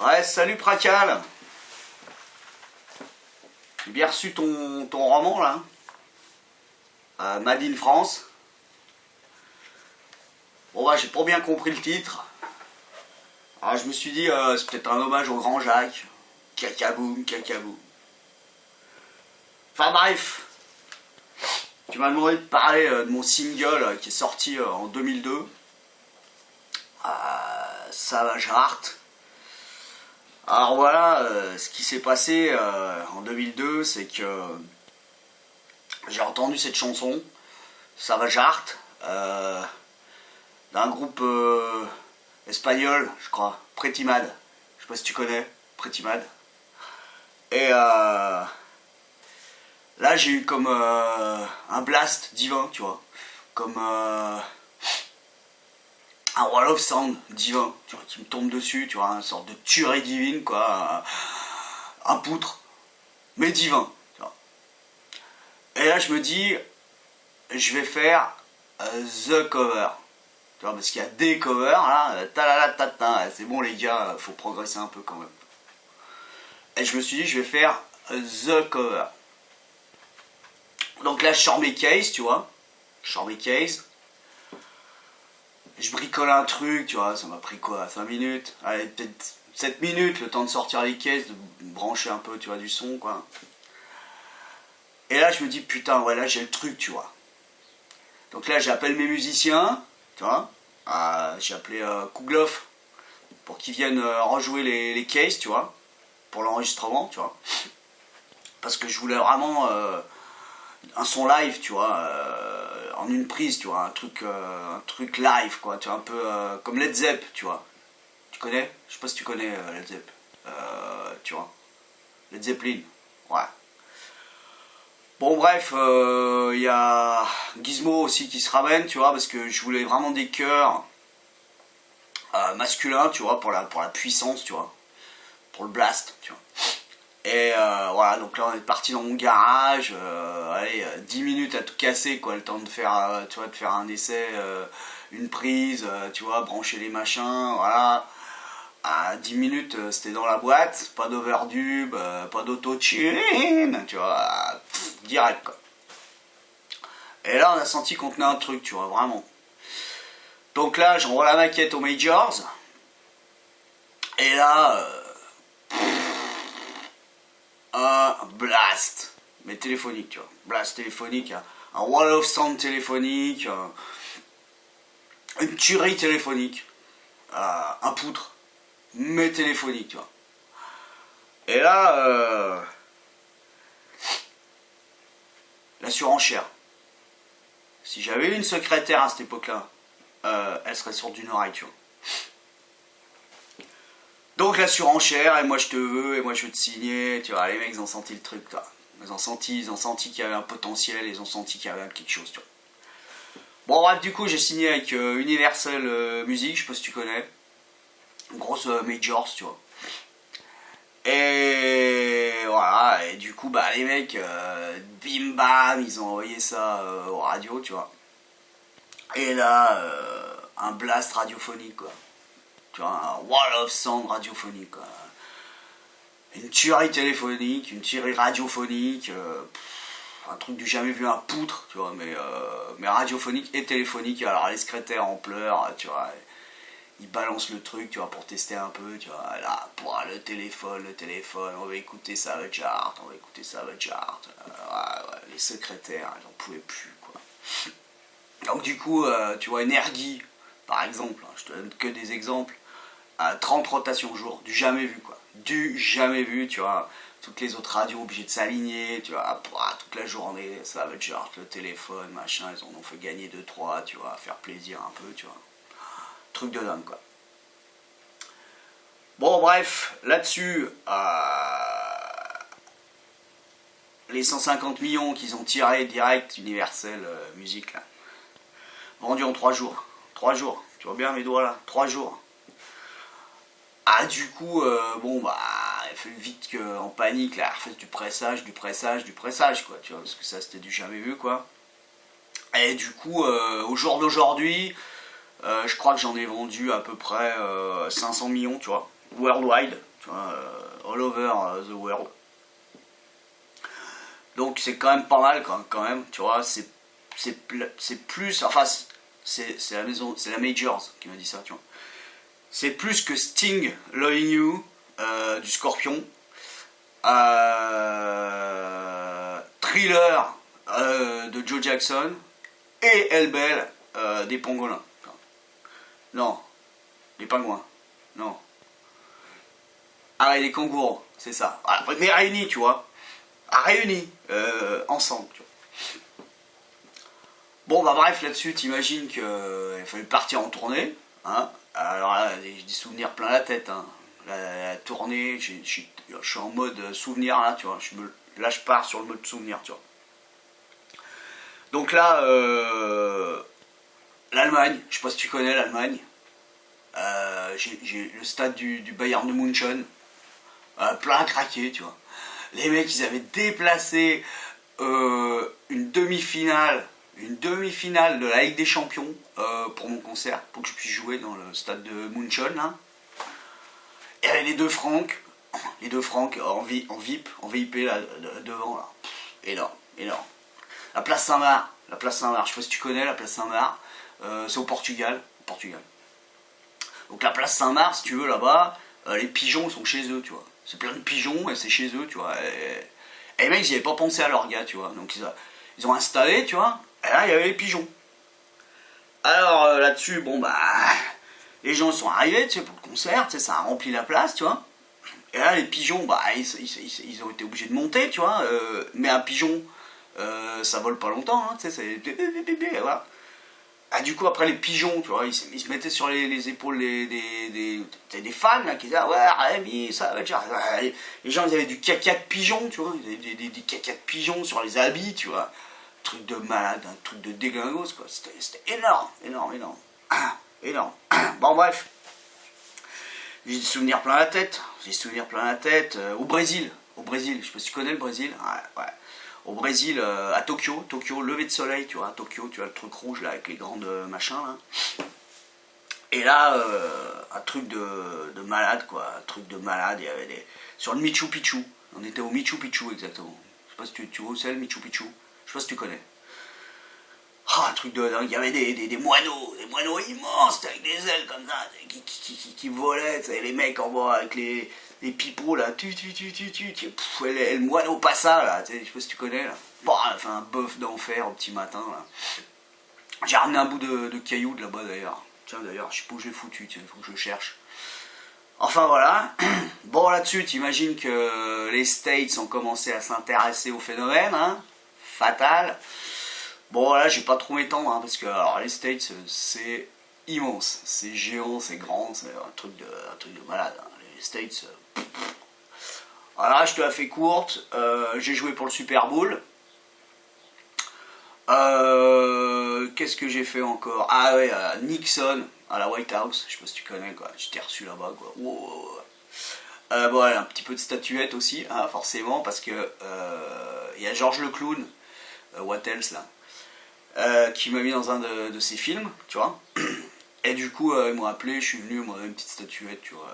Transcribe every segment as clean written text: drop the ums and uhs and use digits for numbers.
Ouais, salut Pracal. J'ai bien reçu ton roman là, Made in France. Bon bah j'ai pas bien compris le titre. Alors je me suis dit c'est peut-être un hommage au grand Jacques. Cacaboum, cacaboum. Enfin bref, tu m'as demandé de parler de mon single qui est sorti en 2002. Savage Heart. Alors voilà, ce qui s'est passé en 2002, c'est que j'ai entendu cette chanson, Savage Heart, d'un groupe espagnol, je crois, Pretty Mad. Je sais pas si tu connais, Pretty Mad. Et là, j'ai eu comme un blast divin, tu vois, comme un wall of sound divin, tu vois, qui me tombe dessus, tu vois, une sorte de tuerie divine, quoi, un poutre, mais divin, tu vois. Et là, je me dis, je vais faire the cover, tu vois, parce qu'il y a des covers, là, c'est bon les gars, faut progresser un peu quand même. Et je me suis dit, je vais faire the cover. Donc là, je sors mes cases, tu vois, je sors mes cases. Je bricole un truc, tu vois, ça m'a pris quoi, 5 minutes, allez, peut-être 7 minutes, le temps de sortir les caisses, de brancher un peu, tu vois, du son, quoi. Et là, je me dis, putain, ouais, là, j'ai le truc, tu vois. Donc là, j'appelle mes musiciens, tu vois, j'ai appelé Kouglof pour qu'ils viennent rejouer les cases, tu vois, pour l'enregistrement, tu vois. Parce que je voulais vraiment un son live, tu vois, en une prise, tu vois, un truc live, quoi, tu vois, un peu comme Led Zepp, tu vois. Tu connais? Je sais pas si tu connais Led Zepp, tu vois. Led Zeppelin, ouais. Bon bref, il y a Gizmo aussi qui se ramène, tu vois, parce que je voulais vraiment des chœurs masculins, tu vois, pour la puissance, tu vois, pour le blast, tu vois. Et voilà, donc là on est parti dans mon garage, allez, 10 minutes à tout casser, quoi, le temps de faire, tu vois, de faire un essai, une prise, tu vois, brancher les machins, voilà. À 10 minutes, c'était dans la boîte, pas d'overdub, pas d'auto-tune, tu vois, direct, quoi. Et là on a senti qu'on tenait un truc, tu vois, vraiment. Donc là, j'envoie la maquette aux Majors, et là... un blast, mais téléphonique, tu vois, blast téléphonique, un wall of sound téléphonique, une tuerie téléphonique, un poutre, mais téléphonique, tu vois. Et là, la surenchère. Si j'avais eu une secrétaire à cette époque-là, elle serait sur d'une oreille, tu vois. Donc la surenchère, et moi je te veux, et moi je veux te signer, tu vois, les mecs ils ont senti le truc, toi. Ils ont senti qu'il y avait un potentiel, ils ont senti qu'il y avait quelque chose, tu vois. Bon bref, du coup j'ai signé avec Universal Music, je sais pas si tu connais. Une grosse majors, tu vois. Et voilà, et du coup bah les mecs, bim bam, ils ont envoyé ça aux radios, tu vois. Et là, un blast radiophonique, quoi. Tu vois, un wall of sound radiophonique, quoi. Une tuerie téléphonique, une tuerie radiophonique, un truc du jamais vu, un poutre, tu vois, mais radiophonique et téléphonique. Alors les secrétaires en pleurs, tu vois, ils balancent le truc, tu vois, pour tester un peu, tu vois, là, pour le téléphone, on va écouter Savage Heart, ouais, les secrétaires, ils n'en pouvaient plus, quoi. Donc du coup, tu vois, Energy, par exemple, hein, je te donne que des exemples, à 30 rotations jour, du jamais vu, quoi. Du jamais vu, tu vois. Toutes les autres radios obligées de s'aligner, tu vois, toute la journée, ça va être genre le téléphone, machin, ils en ont fait gagner 2-3, tu vois, faire plaisir un peu, tu vois. Truc de dingue, quoi. Bon, bref, là-dessus, les 150 millions qu'ils ont tirés direct, Universal Music, là, vendu en 3 jours. 3 jours, tu vois bien mes doigts là, 3 jours. Ah, du coup, bon, bah, elle fait vite en panique, là, elle fait du pressage, quoi, tu vois, parce que ça, c'était du jamais vu, quoi. Et du coup, au jour d'aujourd'hui, je crois que j'en ai vendu à peu près 500 millions, tu vois, worldwide. tu vois, all over the world. Donc c'est quand même pas mal quand même, tu vois, c'est plus, enfin c'est la maison, c'est la Majors qui m'a dit ça, tu vois. C'est plus que Sting, Loving You, du Scorpion, Thriller de Joe Jackson et Hellbell des pangolins. Non, les pingouins, non. Ah, et les kangourous, c'est ça. Ah, mais réunis, tu vois. Ah, réunis, ensemble, tu vois. Bon, bah bref, là-dessus, t'imagines qu'il fallait partir en tournée. Hein. Alors là, j'ai des souvenirs plein la tête. Hein. La tournée, je suis en mode souvenir, là, tu vois. Là, je pars sur le mode souvenir, tu vois. Donc là, l'Allemagne, je sais pas si tu connais l'Allemagne. J'ai le stade du Bayern de München, plein à craquer, tu vois. Les mecs, ils avaient déplacé une demi-finale de la Ligue des Champions pour mon concert, pour que je puisse jouer dans le stade de München, là. Et il y avait les deux Franck en VIP, là, devant, là. Énorme, énorme. La place Saint-Marc, je sais pas si tu connais la place Saint-Marc, c'est au Portugal. Donc la place Saint-Marc, si tu veux, là-bas, les pigeons sont chez eux, tu vois. C'est plein de pigeons et c'est chez eux, tu vois. Et les mecs, ils n'avaient pas pensé à leur gars, tu vois. Donc ils ont installé, tu vois. Et là, il y avait les pigeons. Alors là-dessus, bon, bah, les gens sont arrivés, tu sais, pour le concert, tu sais, ça a rempli la place, tu vois. Et là, les pigeons, bah, ils ont été obligés de monter, tu vois. Mais un pigeon, ça vole pas longtemps, hein, tu sais, c'est... Voilà. Ah, du coup, après les pigeons, tu vois, ils se mettaient sur les épaules des fans là, qui disaient ah, ouais, Rémi, ça va, genre, les gens ils avaient du caca de pigeon, tu vois, ils avaient des caca de pigeon sur les habits, tu vois, un truc de malade, un truc de déglingos, quoi, c'était énorme. Énorme. Bon, bref, j'ai des souvenirs plein la tête, au Brésil, je sais pas si tu connais le Brésil, ouais. Au Brésil, à Tokyo, lever de soleil, tu vois, à Tokyo, tu vois le truc rouge là avec les grandes machins là. Et là, un truc de malade quoi, il y avait sur le Machu Picchu, on était au Machu Picchu exactement. Je sais pas si tu vois où c'est le Machu Picchu, je sais pas si tu connais. Ah, un truc de dingue, il y avait des moineaux immenses avec des ailes comme ça, qui volaient, les mecs en bas avec les pipeaux là, et le moineau pas ça là, je sais pas si tu connais là. Bon, elle fait un bœuf d'enfer au petit matin là. J'ai ramené un bout de caillou de là-bas d'ailleurs. Tiens d'ailleurs, je sais pas où j'ai foutu, il faut que je le cherche. Enfin voilà. Bon là-dessus, t'imagines que les States ont commencé à s'intéresser au phénomène, hein. Fatal. Bon là, j'ai pas trop m'étendre, hein, parce que alors, les States, c'est immense, c'est géant, c'est grand, c'est un truc de malade. Hein. Les States. Voilà, je te la fais courte. J'ai joué pour le Super Bowl. Qu'est-ce que j'ai fait encore? Ah ouais, Nixon à la White House. Je sais pas si tu connais quoi. J'étais reçu là-bas quoi. Wow. Bon, un petit peu de statuette aussi, hein, forcément, parce que il y a George le clown, What Else là, qui m'a mis dans un de ses films, tu vois. Et du coup, ils m'ont appelé, je suis venu, ils m'ont donné une petite statuette, tu vois.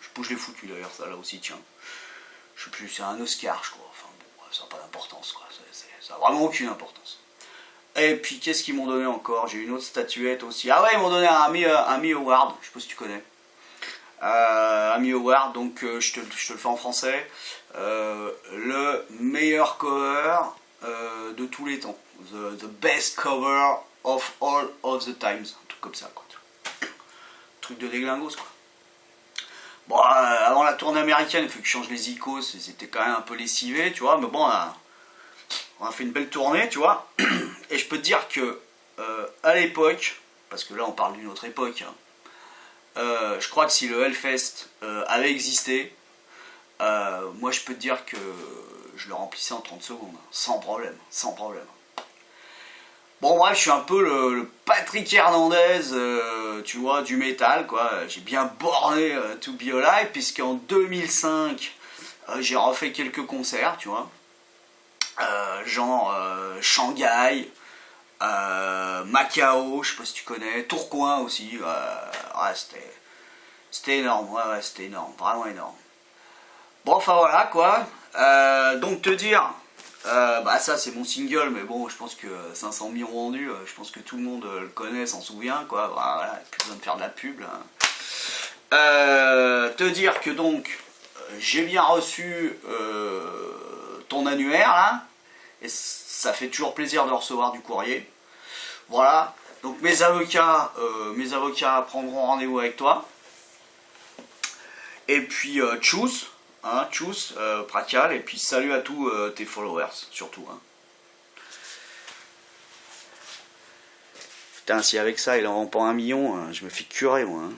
Je sais pas où je l'ai foutu d'ailleurs, ça là aussi, tiens. Je sais plus, c'est un Oscar, je crois. Enfin bon, ça n'a pas d'importance, quoi. Ça n'a vraiment aucune importance. Et puis, qu'est-ce qu'ils m'ont donné encore? J'ai une autre statuette aussi. Ah ouais, ils m'ont donné un Emmy Award, je sais pas si tu connais. Emmy Award, donc je te le fais en français. Le meilleur cover de tous les temps. The best cover of all of the times. Un truc comme ça, quoi. Truc de déglingos, quoi. Bon, avant la tournée américaine, il faut que je change les icônes, c'était quand même un peu lessivé, tu vois, mais bon, on a fait une belle tournée, tu vois, et je peux te dire que, à l'époque, parce que là on parle d'une autre époque, hein, je crois que si le Hellfest avait existé, moi je peux te dire que je le remplissais en 30 secondes, hein, sans problème. Bon bref, je suis un peu le Patrick Hernandez, tu vois, du métal, quoi. J'ai bien borné To Be Alive, puisqu'en 2005, j'ai refait quelques concerts, tu vois. Genre Shanghai, Macao, je sais pas si tu connais, Tourcoing aussi. Ouais, c'était énorme, c'était énorme, vraiment énorme. Bon, enfin voilà quoi. Donc te dire, bah ça c'est mon single, mais bon, je pense que 500 millions vendus, je pense que tout le monde le connaît, s'en souvient quoi. Voilà, plus besoin de faire de la pub là. Te dire que donc j'ai bien reçu ton annuaire là, et ça fait toujours plaisir de recevoir du courrier. Voilà, donc mes avocats prendront rendez-vous avec toi. Et puis tchuss, hein, tchuss, Pracal, et puis salut à tous tes followers, surtout. Hein. Putain, si avec ça il en vend pas 1 million, je me fais curer moi. Hein.